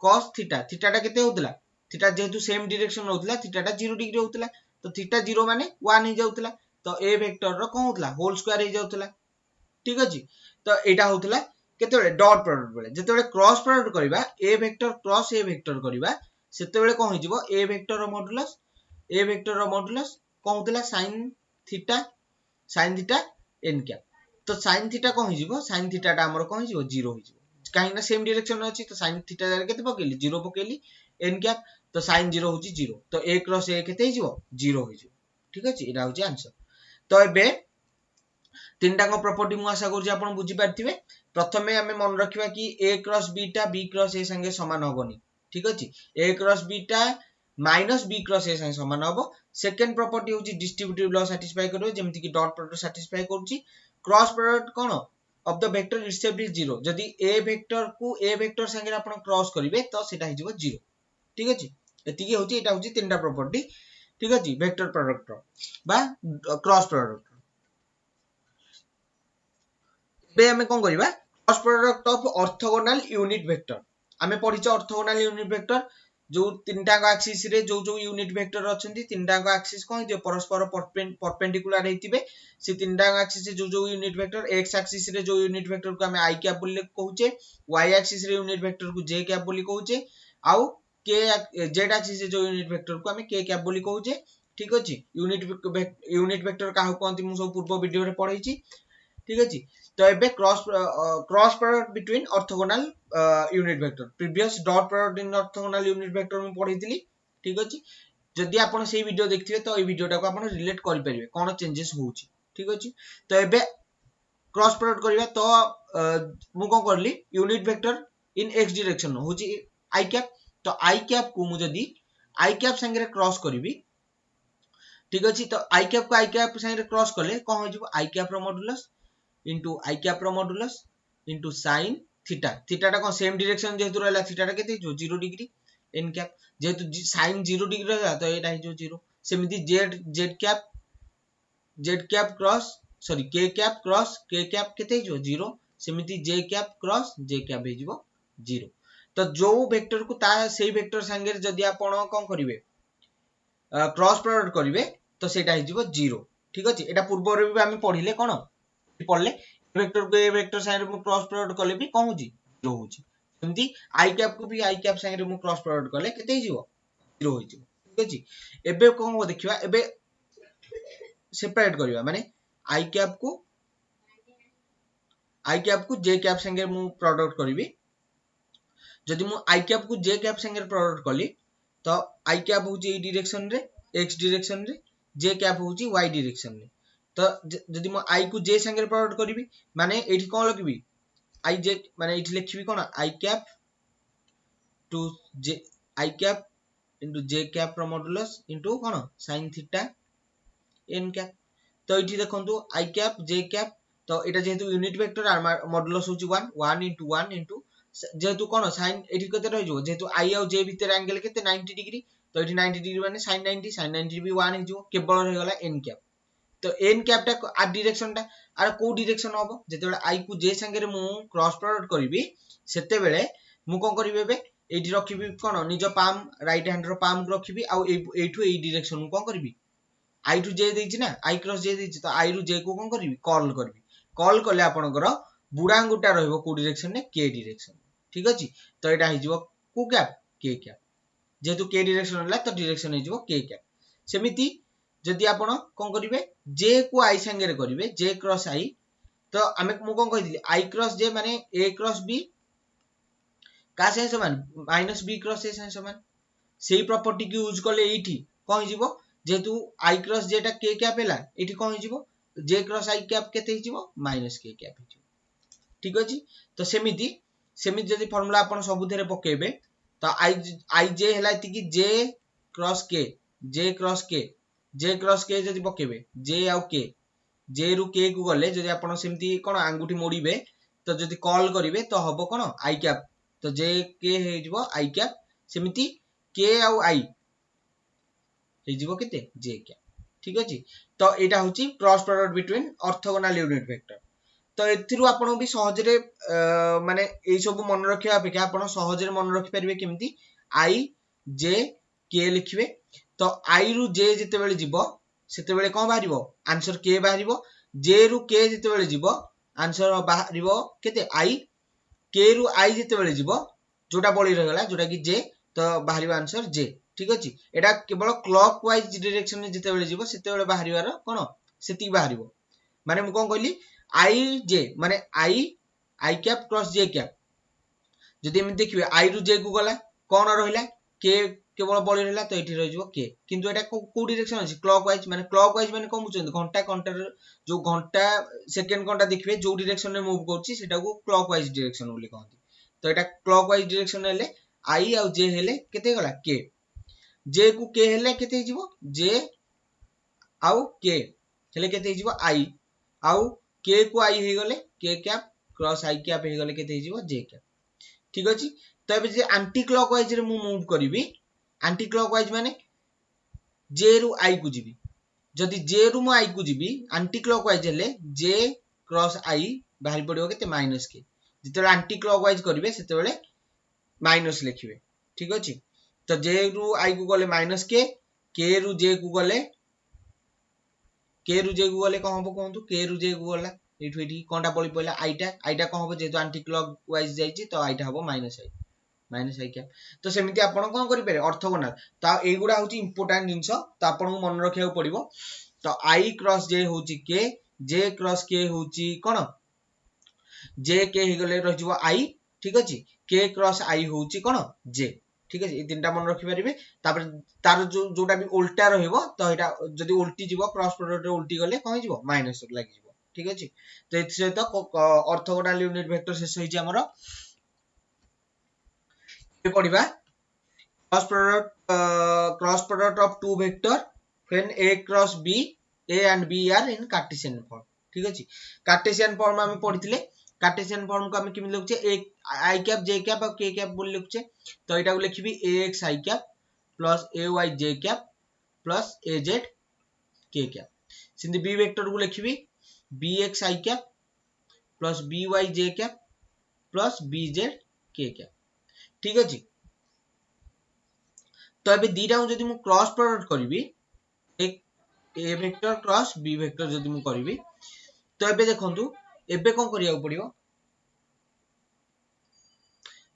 cos theta theta टा केते होतला थीटा जेहेतु सेम डायरेक्शन होतला थीटा टा 0 डिग्री होतला तो थीटा 0 माने 1 हे जाउतला तो a वेक्टर रो कोन होतला होल स्क्वायर हे जाउतला ठीक अछि तो एटा होतला केते बेले डॉट प्रोडक्ट बेले जेते बेले क्रॉस प्रोडक्ट करिबा a vector cross a vector करिबा सेते बेले कोन हिजिवो a वेक्टर रो मॉडुलस कोन होतला sin थीटा n कैप तो sin थीटा कोन हिजिवो sin थीटा टा हमर कोन हिजिवो 0 हिजिवो काहे ना सेम डायरेक्शन अछि तो sin थीटा जारे केते पकेली 0 पकेली n कैप तो sin 0 होची 0 तो a क्रॉस a केते हिजिवो 0 हिजिवो ठीक अछि एटा होची आंसर तो एबे तीनटा को प्रॉपर्टी मु आशा करू जे आपण बुझी पारथिबे प्रथमे हमें मन रखिबा कि a क्रॉस b टा b क्रॉस a संगे समान होबनी ठीक अछि a क्रॉस b टा माइनस b क्रॉस a संगे समान होबो सेकंड प्रॉपर्टी होची डिस्ट्रीब्यूटिव लॉ सैटिस्फाई करिवो जेमति कि डॉट प्रोडक्ट सैटिस्फाई करूची cross product cone of the vector itself is 0 जदी a वेक्टर को a वेक्टर संगे आपण क्रॉस करिवे तो सेटा हिजिवो 0 ठीक अछि एतिकी होची एटा होची तीनटा प्रॉपर्टी ठीक अछि वेक्टर प्रोडक्ट रो बा क्रॉस प्रोडक्ट बे हमें कोन करिबा cross product of orthogonal unit vector हमें पढिछ ऑर्थोगोनल यूनिट वेक्टर जो तीनटा एक्सिस रे जो जो यूनिट वेक्टर अछंती तीनटा एक्सिस कोन जे परस्पर परपेंडिकुलर हेतिबे से तीनटा एक्सिस जो जो यूनिट वेक्टर x एक्सिस रे जो यूनिट वेक्टर को हमें i कैप बोली कहूचे y एक्सिस रे यूनिट वेक्टर को j कैप बोली कहूचे आउ k z एक्सिस रे जो यूनिट वेक्टर को हमें k कैप बोली कहूचे ठीक अछि यूनिट वेक्टर काहू कहंती मु सब पूर्व वीडियो रे पढाइची ठीक अछि तो एबे cross product between orthogonal unit vector previous dot product in orthogonal unit vector में पढैतिली ठीक अछि जदि आपण सेही वीडियो देखथिबे तो ए वीडियोटा को आपण रिलेट करि परिबे कोन चेंजेस होउची ठीक अछि तो एबे क्रॉस प्रोडक्ट करिवा तो मु कोन करली unit vector in x direction होउची i कैप तो i कैप को मु जदि i कैप संगे क्रॉस करिवि ठीक अछि तो i कैप को i कैप संगे क्रॉस करले कोन हो जिवो i कैप रो मॉडुलस into i cap रो modulus into sin theta theta टा कोन सेम डायरेक्शन जेतु रहला थीटा टा केते जो 0 डिग्री n कैप जेतु sin 0 डिग्री रहला तो एटा जो 0 सेमिति z cap cross sorry k cap cross k cap केते जो 0 सेमिति j cap cross j cap हे जिवो 0 तो जो वेक्टर को ता सेही वेक्टर संगे जदि आपण कोन करिवे क्रॉस प्रोडक्ट करिवे तो सेटा हे जिवो 0 ठीक अछि एटा पूर्व रे भी हम पढिले कोन पढ़ले वेक्टर को ए वेक्टर साइड में क्रॉस प्रोडक्ट कले भी कोन होजी 0 होजी सेमती आई कैप को भी आई कैप साइड में क्रॉस प्रोडक्ट कले केते हिजो 0 होजी ठीक अछि एबे कोन हो देखिबा एबे सेपरेट करिवा माने आई कैप को जे कैप संगे मु प्रोडक्ट करिवि जदि मु आई कैप को जे कैप संगे प्रोडक्ट कली तो आई कैप होजी ए डायरेक्शन रे x डायरेक्शन रे जे कैप होजी y डायरेक्शन रे तो जदि मु i को j संगे प्रोडक्ट करिवि माने एठी कोन लखबी i j माने एठी लिखबी कोन i cap to j i cap into j cap रो मॉडुलस इनटू कोन sin थीटा n कैप तो एठी देखंतु i कैप j कैप तो एटा जेहेतु यूनिट वेक्टर मॉडुलस होची 1 इनटू 1 इनटू जेहेतु कोन sin एठी कते रहि जो जेहेतु i और j भीतर एंगल केते 90 डिग्री तो एठी 90 डिग्री माने sin 90 भी 1 हे जो केवल रहि गला n कैप तो n कैप टा आ डायरेक्शन टा आर को डायरेक्शन होबो जेतेबेले i को j संगे मु क्रॉस प्रोडक्ट करिवि सेते बेले मु कोन करिवि बे एठी रखिबि कोन निज पाम राइट हैंड रो पाम रखिबि आ एठु ए डायरेक्शन कोन करिवि i टू j देछि ना i क्रॉस j देछि तो i रु j को कोन करिवि कॉल करले आपनकर बुडांगुटा रहइबो को डायरेक्शन ने k डायरेक्शन ठीक अछि तो एटा हि जिवो को कैप k कैप जेतु k डायरेक्शन होला तो डायरेक्शन हि जिवो k कैप सेमिति जदि आपण कोन करिवे j को i संगे रे करिवे j क्रॉस i तो हमें मु कोन कहिदिली i क्रॉस j माने a क्रॉस b का से समान माइनस b क्रॉस a से समान सेही प्रॉपर्टी की यूज करले एठी कोन हिजिवो जेतु i क्रॉस j टा k कैप हैला एठी कोन हिजिवो j क्रॉस i कैप केते हिजिवो माइनस k कैप हिजिवो ठीक अछि तो सेमिति जदि फार्मूला आपण सबुथेरे पकेबे तो i j हैला एति j cross k j cross k जदि पकेबे j आउ k j रु k को गले जदि आपण सेमती कोन आंगुठी मोड़ीबे तो जदि कॉल करिवे तो हबो कोन i कैप तो j k हे जिवो i कैप सेमती k आउ i हे जिवो केते j कैप ठीक अछि तो एटा होची cross product between orthogonal unit vector तो एथिरु आपण भी सहज रे माने एई सब मन रखिया अपेक्षा आपण सहज रे मन रखि परिबे केमती i j k लिखिबे तो i रु j जते बेले जिवो सेते बेले कोन बाहरिबो आंसर k बाहरिबो j रु k जते बेले जिवो आंसर बाहरिबो केते i k रु i जते बेले जिवो जोटा बळी रहगला जोटा कि j तो बाहरिबो आंसर j ठीक अछि एटा केवल क्लॉकवाइज डायरेक्शन में जते बेले जिवो सेते बेले बाहरिबार कोन सेति बाहरिबो माने मु कोन कहली i j माने i cap cross j cap जदि हम देखिबे i रु j को गला कोन रहिला k केवल बळी रहला तो एठी रहि जिवो k किंतु एटा को डायरेक्शन अछि क्लॉकवाइज माने कोन बुझछन घंटा जो घंटा सेकंड घंटा देखिबे जो डायरेक्शन में मूव करछि सेटा को क्लॉकवाइज डायरेक्शन बोली कहंती तो एटा क्लॉकवाइज डायरेक्शन हेले i आउ j हेले केते गला k j को k हेले केते जिवो j आउ k हेले केते जिवो i आउ k को i हे गले k cap cross i cap हे गले केते जिवो j कैप ठीक अछि तो एबे जे एंटी क्लॉकवाइज रे मु मूव करिवि एंटी क्लॉकवाइज माने j रु i को जिवि जदि j रु मु i को जिवि एंटी क्लॉकवाइज हेले j क्रॉस i बाहरी पडियो केते माइनस k जते एंटी क्लॉकवाइज करिवे सेते बेले माइनस लिखिबे ठीक अछि तो जे रु आई को गले माइनस के रु जे को गले कौन हम कहतु के रु जे को गला ये कौनटा बड़ी पड़ा आईटा कौन हम जेहतु आंटी क्लॉक वाइज जाइए तो आईटा हम माइनस आई क्या तो सेमती आप कौन करेंगे ऑर्थोगोनल तो युवा हूँ इंपोर्टाट जिन तो आपको मन रखा पड़ो तो आई क्रॉस जे हूँ के जे क्रॉस के हूँ कौन जे के गले रही आई ठीक अच्छे के क्रॉस आई हूँ कौन जे ठीक है ये तीनटा मन रखिपारे तार जोटा भी उल्टा रहिबो तो एटा जदी उल्टी जीवो क्रॉस प्रोडक्ट उल्टी गले कौन जीवो माइनस लागि जीवो ठीक अछि तो एत सहित ऑर्थोगोनल यूनिट वेक्टर शेष होई हमरो ये पढिबा cross product of two vector when a cross b a and b are in Cartesian form ठीक अछि कार्टेशियन फॉर्म हम पढिथिले कार्टेशियन फॉर्म को हम किमि लिखुचे एक आई कैप जे कैप और के कैप बोल लिखुचे तो एटा को लिखिबी ax आई कैप प्लस ay जे कैप प्लस az के कैप सिंधी b वेक्टर को लिखिबी bx I cap plus by J cap plus bz के कैप ठीक अछि तो अबे दीटा जदि मु क्रॉस प्रोडक्ट करिवि एक ए वेक्टर क्रॉस बी वेक्टर जदि मु करिवि तो एबे देखंतु एबे कोन करिया पड़िबो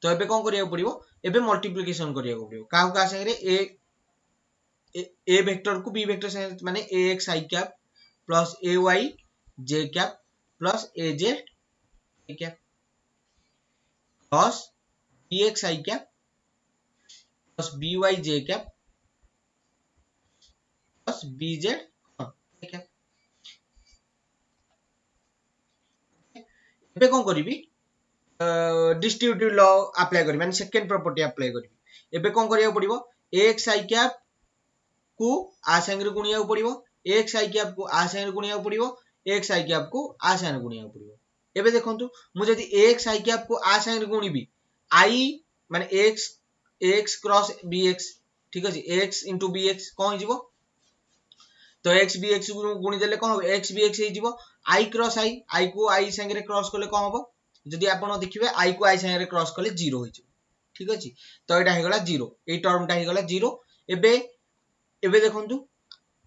तो एबे कोन करिया पड़िबो एबे मल्टीप्लिकेशन करिया पड़िबो काहू का संगे ए वेक्टर को बी वेक्टर संगे माने ax आई कैप प्लस ay जे कैप प्लस az के cap plus bx I cap plus by J cap plus bz के कैप एबे कोन करिवि डिस्ट्रीब्यूटिव लॉ अप्लाई करी माने सेकंड प्रॉपर्टी अप्लाई करी एबे कोन करिया पड़िबो ax आई कैप को आ संगे गुणिया पड़िबो ax आई कैप को आ संगे गुणिया पड़िबो x आई कैप को आ संगे गुणिया पड़िबो एबे देखंतु मु जदी ax आई कैप को आ संगे गुणिबी i माने x क्रॉस bx ठीक अछि x into bx कोन हिजबो तो x bx गुणी देले कोन हो x bx हे जिवो i क्रॉस i को i संगे क्रॉस करले कोन होबो जदी आपण देखिबे i को i संगे क्रॉस करले 0 होई जिवो ठीक अछि तो एटा हे गला 0 ए टर्मटा हे गला 0 एबे देखंतु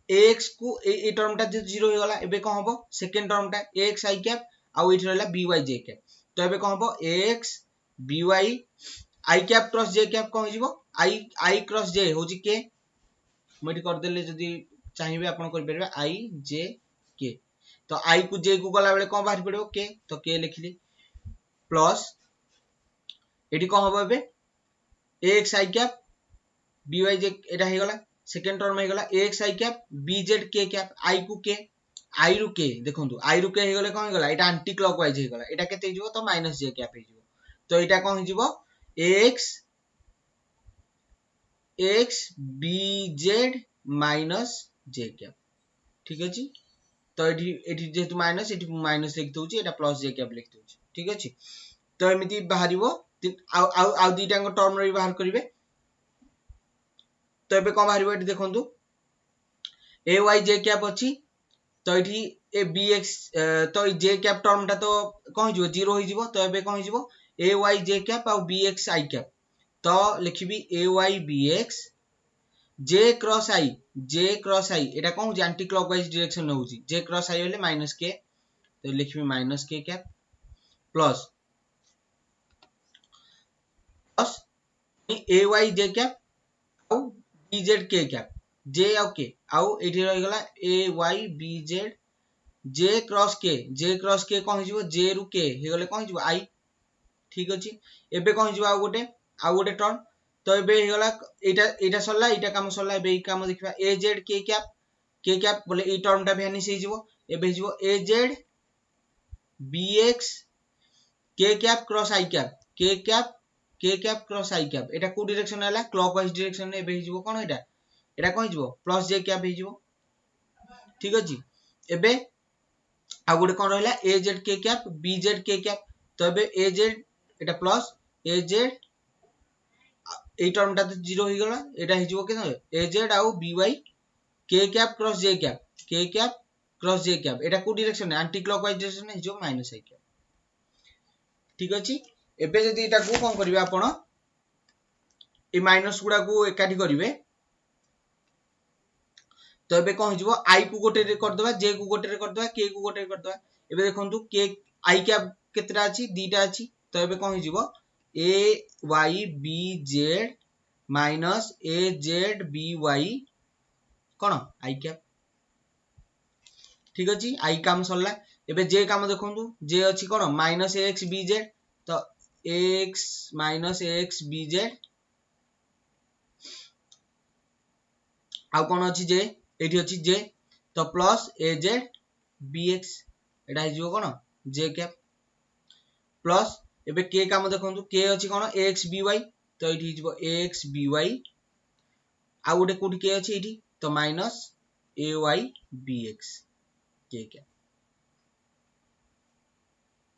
ax को ए टर्मटा जे 0 हे गला एबे कोन होबो सेकंड टर्मटा ax i कैप आ इठ रहला by j कैप तो एबे कोन होबो ax by i cap cross j cap कोन हिजबो i क्रॉस j होजी के मटी कर देले जदी चाहिए आपण कर परबे i j k तो i को j को गला बेले कोन बाहर पड़ो k तो k लिखली प्लस एडी कोन होबो एबे ax i cap by j एटा हे गला सेकंड टर्म हे गला ax i cap bz k cap i को k i रु k देखंतु i रु k हे गले कोन हे गला एटा एंटी क्लॉकवाइज हे गला एटा केते हिजबो तो माइनस j कैप हे जिवो तो एटा कोन हिजबो x bz minus j cap ठीक अछि तो एठी जेतु माइनस एठी माइनस लिख दउची एटा प्लस j कैप लिख दउची ठीक अछि तो एमिति बाहरिबो आ दीटांग टर्म रे बाहर करिवे तो एबे कोन बाहरिबो एठी देखंतु ay j कैप अछि तो एठी ए bx तो j कैप टर्मटा तो कोन हिजबो 0 होई जिवो तो एबे कोन हिजबो ay j कैप आ bx i कैप तो लिखिबी ay bx j cross i एटा कोन हो एंटी क्लॉकवाइज डायरेक्शन में होची j क्रॉस i होले माइनस k तो लिखिबी minus k cap plus ay j cap आ bz k कैप j आ k आ एठी रहि गला ay bz j cross k कोन हिजबो j रु k हे गले कोन हिजबो i ठीक अछि एबे कोन हिजबो आ गोटे टर्म तो एबे हे गला एटा सरला एटा काम सरला एबे ई काम देखबा az k कैप बोले ई टर्मटा भ्यानिश हे जिवो एबे जिवो az bx k cap cross i cap k cap cross i cap एटा को डायरेक्शन हला क्लॉकवाइज डायरेक्शन ने एबे हे जिवो कोन एटा कोन जिवो प्लस j कैप हे जिवो ठीक अछि एबे आ गोटे कोन रहला az k cap bz k cap तो एबे az एटा प्लस az ए टर्मटा तो 0 हो गला एटा हिजबो के az आ by k cap cross j cap एटा को डायरेक्शन एंटी क्लॉकवाइज डायरेक्शन हिजबो माइनस i कैप ठीक अछि एबे जदी एटा को कोन करबे आपण ए माइनस गुडा को एकाठी करिवे तो एबे कोन हिजबो आई को गोटे रे कर दबा जे को गोटे रे कर दबा के को गोटे रे कर दबा एबे देखंतु के आई कैप केतरा अछि दीटा अछि तो एबे कोन हिजबो ए वाई बी जेड माइनस ए जेड बी वाई कोन आई कैप ठीक अछि आई काम सरला एबे जे काम देखंतु जे अछि कोन माइनस एक्स बी जेड तो x minus x b z आ कोन अछि जे एठी अछि जे तो plus a z b x एटा हिजो कोन जे कैप प्लस एबे के काम देखंतु के अछि कोन एक्स बी वाई तो एठी हिजबो एक्स बी वाई आ गोटे कोठी के अछि एठी तो minus A Y B X के कैप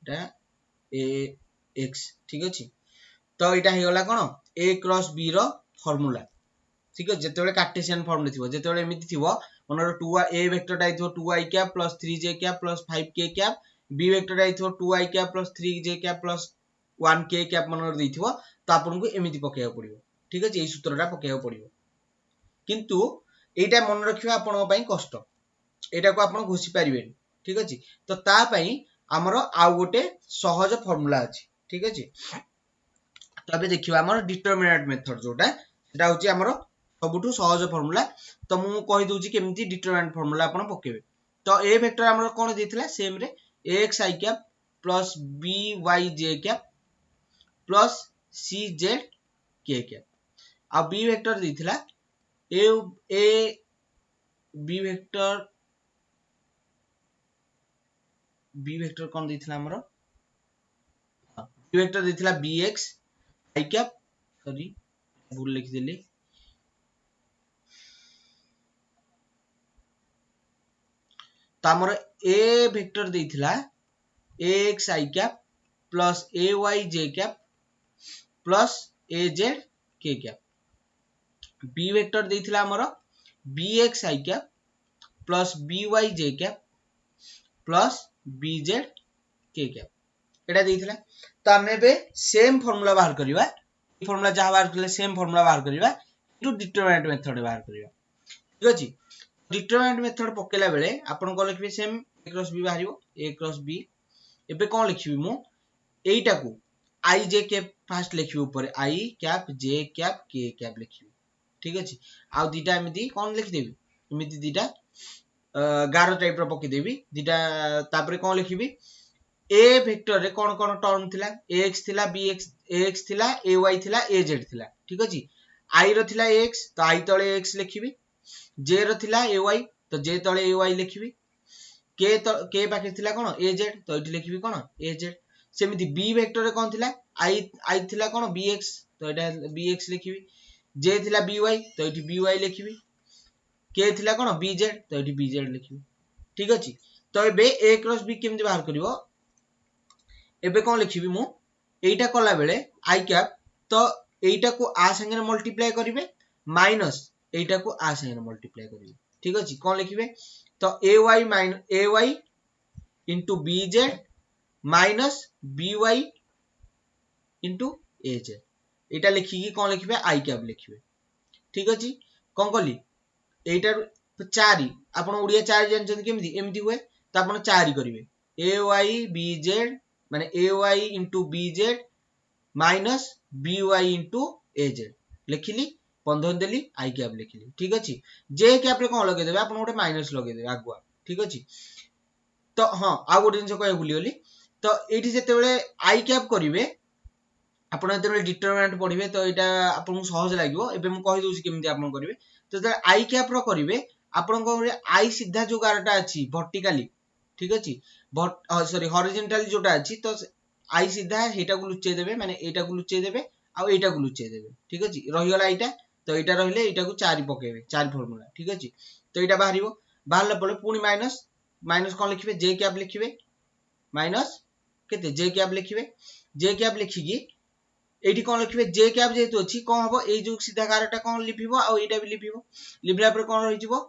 टा ए एक्स ठीक अछि तो एटा हे गला कोन a क्रॉस b रो फार्मूला ठीक अछि जेतेबेले कार्टेशियन फॉर्म रे थिबो जेतेबेले एमिति थिबो मनरो 2 a वेक्टर आइ थिबो 2i cap plus 3j cap plus 5k cap b vector आइ थिबो 2i cap plus 3j cap plus 1k cap मनरो देथिबो तो आपन को एमिति पकेया पड़िबो ठीक अछि एई सूत्रटा पकेया पड़िबो किंतु एटा मन रखिबा आपन पई कष्ट एटा को आपन घोषि परिबे ठीक अछि तो ता पई हमरो आ गोटे सहज फार्मूला अछि ठीक अछि तबे देखिबा हमर डिटरमिनेंट मेथड जोटा सेटा होची हमरो सबुठु सहज फार्मूला तो मु कहि दोची केमिति डिटरमिनेंट फार्मूला आपण पकेबे तो ए वेक्टर हमरो कोन देथिला सेम रे ax i cap plus by j cap plus cz k cap आ b वेक्टर देथिला a b वेक्टर कोन देथिला हमरो b वेक्टर देथिला bx i कैप सॉरी भूल लिख देली तो हमर a वेक्टर देथिला ax i cap plus ay j cap plus az k cap b vector देथिला हमर bx i cap plus by j cap plus bz k cap एटा देथिला तो हमें बे सेम फार्मूला बाहर करबा ई फार्मूला जहां बाहर करले सेम फार्मूला बाहर करबा टू डिटरमिनेंट मेथड बाहर करबा ठीक अछि डिटरमिनेंट मेथड पकेला बेले आपन को लिखबे सेम a क्रॉस b बाहरिबो a क्रॉस b एबे कोन लिखबी मु एइटा को i j कैप फर्स्ट लिखबी ऊपर i cap j cap k cap लिखबी ठीक अछि आ दीटा एमिति कोन लिख देबी एमिति दीटा गारो टाइप रो पके देबी दीटा तापरे कोन लिखबी a वेक्टर रे कोन कोन टर्म थिला ax थिला bx ax थिला ay थिला az थिला ठीक अछि i रो थिला x तो i तळे x लिखबी j रो थिला ay तो j तळे ay लिखबी k पाके थिला कोन az तो एठी लिखबी कोन az सेमिति b वेक्टर रे कोन थिला i थिला कोन bx तो एटा bx लिखबी j थिला by तो एठी by लिखबी k थिला कोन bz तो एठी bz लिखबी ठीक अछि तो एबे a क्रॉस b केमति बाहर करिवो एबे कोन लिखबी मु एइटा कला बेले i कैप तो एइटा को आ संगे मल्टीप्लाई करिवे माइनस एइटा को आ संगे मल्टीप्लाई करिवे ठीक अछि कोन लिखबे तो ay ay into bz minus by into az एटा लिखि कि कोन लिखबे i कैप लिखबे ठीक अछि कोन कली एइटा 4 आपण ओडिया 4 जानछन केमिति एमिति होय तो आपण 4 करिवे ay bz माने ay into bz minus by into az लिखिली बंधन देली i कैप लिखिली ठीक अछि j कैप रे कोन लगे देबे आपण ओटे माइनस लगे देबे आगुआ ठीक अछि तो हां आ गोटे जिंस कहे भूली गली तो एठी जेते बेले i कैप करिवे आपण जेते बेले डिटरमिनेंट पढिबे तो एटा आपण सहज लागिवो एबे म कहि दोछि केमिति आपण करिवे तो जे i कैप रो करिवे आपण को i सीधा जो गारटा अछि वर्टिकली ठीक अछि सॉरी हॉरिजॉन्टली जोटा अछि तो i सीधा हेटा को लुचै देबे माने एटा को लुचै देबे आ एटा को लुचै देबे ठीक अछि रहि गला एटा तो एटा रहिले एटा को 4 पकेबे 4 फार्मूला ठीक अछि तो एटा बाहरिबो बाहरला पळे पुनी माइनस माइनस कोन लिखबे j कैप लिखबे माइनस केते j कैप लिखबे j कैप लिखिगी एठी कोन लिखबे j कैप जेतु अछि कोन हबो ए जो सीधा गारटा कोन लिखिबो आ एटा भी लिखिबो लिखला पर कोन रहि जिवो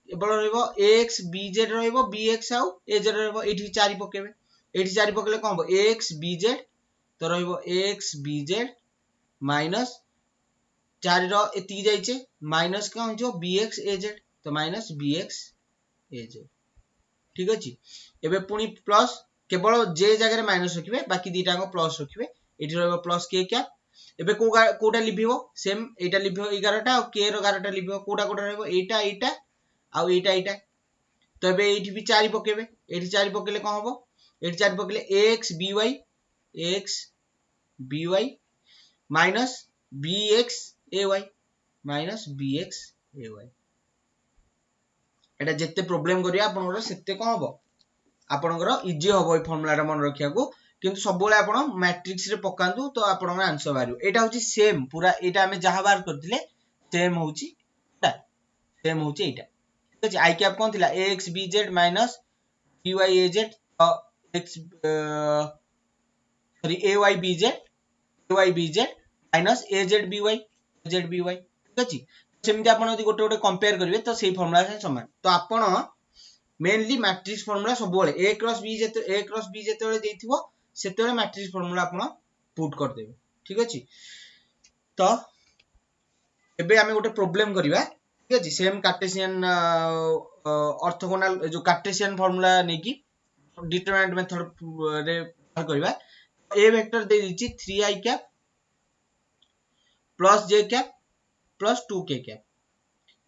एबळ रहइबो ax bz रहइबो bx आ az रहइबो एठी 4 पकेबे एठी 4 पकेले कोन हबो ax bz तो रहइबो ax bz माइनस चार रो एति जाइछे माइनस का हो bx az तो माइनस bx az ठीक अछि एबे पुनी प्लस केवल जे जगह रे माइनस रखिबे बाकी दीटा को प्लस रखिबे एठी रहबो प्लस k कैप एबे कोटा लिभिबो सेम एटा लिभिबो 11 टा और k रो 11 टा लिभिबो कोटा रहबो एटा एटा आ एटा तो एबे एठी भी 4 पकेबे एठी 4 पकेले कोन हबो एठी 4 पकेले ax by minus bx ay minus bx ay एटा जत्ते प्रॉब्लम करिया आपनकर सेत्ते कोन हबो आपनकर इजी हबो ए फार्मूला मन रखिया को किंतु सब बेले आपण मैट्रिक्स रे पकांतु तो आपनकर आंसर बारियो एटा होची सेम पूरा एटा हमें जहां बार करथिले सेम होची एटा ठीक अछि आई कैप कोन थिला ax bz minus by az x sorry ay bz minus az by ठीक अछि सेमति आपण यदि गोटे कंपेयर करिवे तो सेही फार्मूला से समान तो आपण मेनली मैट्रिक्स फार्मूला सब बेले a क्रॉस b जेतेबेले देथिबो सेतेबेले मैट्रिक्स फार्मूला आपण पुट कर देबे ठीक अछि तो एबे हमें गोटे प्रॉब्लम करिवा ठीक अछि सेम कार्टेशियन ऑर्थोगोनल जो कार्टेशियन फार्मूला नै कि डिटरमिनेंट मेथड रे करिवा a वेक्टर दे दिछि 3i cap plus j cap plus 2k cap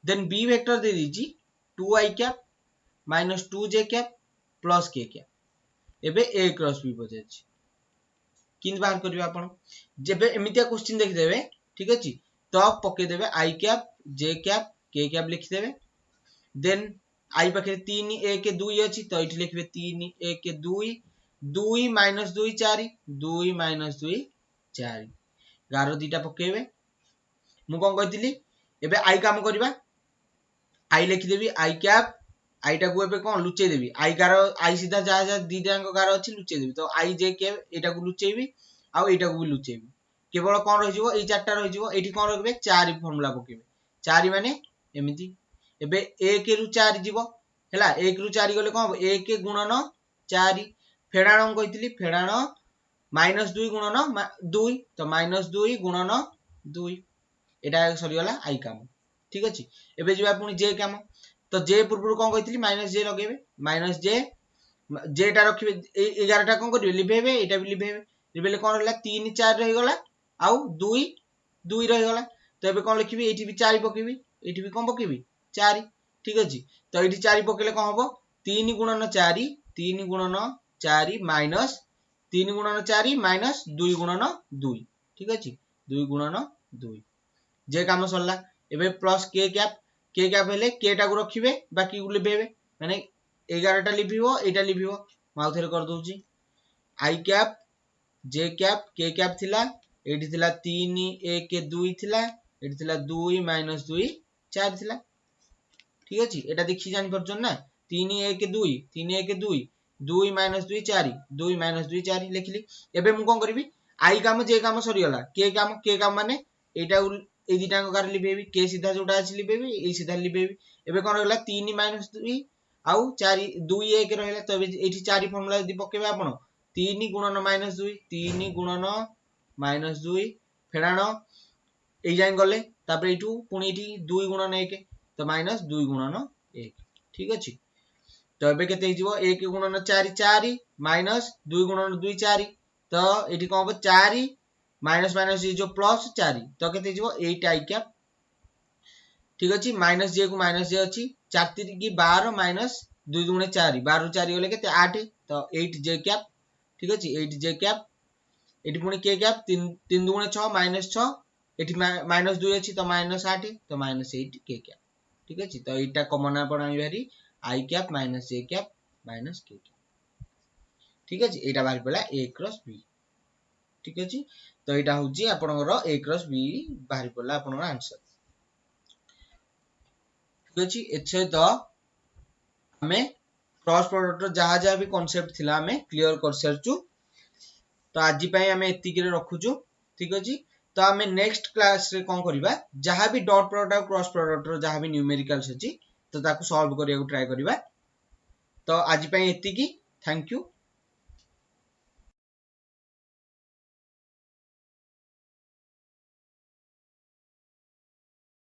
then b vector दे दिछि 2i cap minus 2j cap plus k cap एबे a क्रॉस b बजे अछि किन बाहर करिवा आपण जेबे एमितिया क्वेश्चन देख देबे ठीक अछि तो पके देबे i cap j cap k cap लिख देबे देन i पखे 3 a के 2 अछि तो इठी लिखबे 3 a के 2 2 माइनस 2 4 2 माइनस 2 4 गारो दीटा पकेबे मु कोन कहितली एबे आई काम करबा आई लिखि देबी आई कैप आईटा को एबे कोन लुचै देबी आई गारो आई सीधा जा दीटांग गारो अछि लुचै देबी तो आई जे के एटा को लुचैबी आ एटा को भी लुचैबी केवल कोन रहि जिवो ए चारटा रहि जिवो एठी कोन रखबे 4 फार्मूला पकेबे 4 माने एमिति एबे 1 रु 4 जिवो हैला 1 रु 4 गले कोन 1 गुणन 4 फेडाणम कहितली फेडाण माइनस 2 गुणन 2 तो माइनस 2 गुणन 2 एटा सरी गला आई काम ठीक अछि एबे जिबा पुनी जे काम तो जे पूर्व कोन कहितली माइनस जे लगेबे माइनस जे टा रखिबे 11 टा कोन करिवे लिभेबे एटा भी लिभेबे लिभेले कोन रहला 3 4 रहि गला आउ 2 2 रहि गला तो एबे कोन लिखिबी एठी भी 4 पकेबी एठी भी कोन पकेबी 4 ठीक अछि तो एठी 4 पकेले कोन हबो 3 गुणन 4 माइनस 3 गुणन 4 माइनस 2 गुणन 2 ठीक अछि 2 गुणन 2 जे काम सरला एबे प्लस k कैप हेले k टा को रखिबे बाकी को लिबेबे माने 11 टा लिबिबो एटा लिबिबो माउ थेर कर दोउची i cap j cap k cap थिला एठी थिला 3 a के 2 थिला एठी थिला 2 माइनस 2 4 थिला ठीक अछि एटा देखि जानि परछन ना 3 a के 2 3 a के 2 2 माइनस 2 4 2 माइनस 2 4 लिखली एबे मु कोन करबी i काम j काम सरी गला k काम माने एटा ए दिटा को कर लिबेबी k सीधा जोटा अछि लिबेबी ए सीधा लिबेबी एबे कोन रहला 3 माइनस 2 आउ 4 2 1 रहला तो एठी 4 फार्मूला दि पकेबे आपण 3 गुणन माइनस 2 3 गुणन माइनस 2 फेडाण ए जाय गले तापर एठू पुनी एठी 2 गुणन 1 तो माइनस 2 गुणन 1 ठीक अछि तो एबे केते हिजबो 1 गुणन 4 4 माइनस 2 गुणन 2 4 तो एठी कोन हबो 4 माइनस माइनस ये जो प्लस 4 तो केते जिवो 8 i कैप ठीक अछि माइनस जे को माइनस जे अछि 4 3 की 12 माइनस 2 गुणे 4 12 रु 4 गले केते 8 तो 8 j कैप ठीक अछि 8 j कैप एठी पुनी k कैप 3 3 गुणे 6 माइनस 6 एठी माइनस 2 अछि तो माइनस 8 तो माइनस 8 k कैप ठीक अछि तो एटा कॉमन आपण आइ भारी i cap minus j cap minus k cap ठीक अछि एटा बाहर पला a क्रॉस b ठीक अछि तो एटा होजी आपनकर a क्रॉस b बाहर पला आपनकर आंसर ठीक अछि एछे तो हमें क्रॉस प्रोडक्ट जहा भी कांसेप्ट थिला हमें क्लियर कर सरचु तो आज पई हमें एति के रखुचु ठीक अछि तो हमें नेक्स्ट क्लास रे कोन करबा जहा भी डॉट प्रोडक्ट क्रॉस प्रोडक्ट जहा भी न्यूमेरिकल्स अछि तो ताको सॉल्व करिया को ट्राई करबा तो आज पई एति की थैंक यू।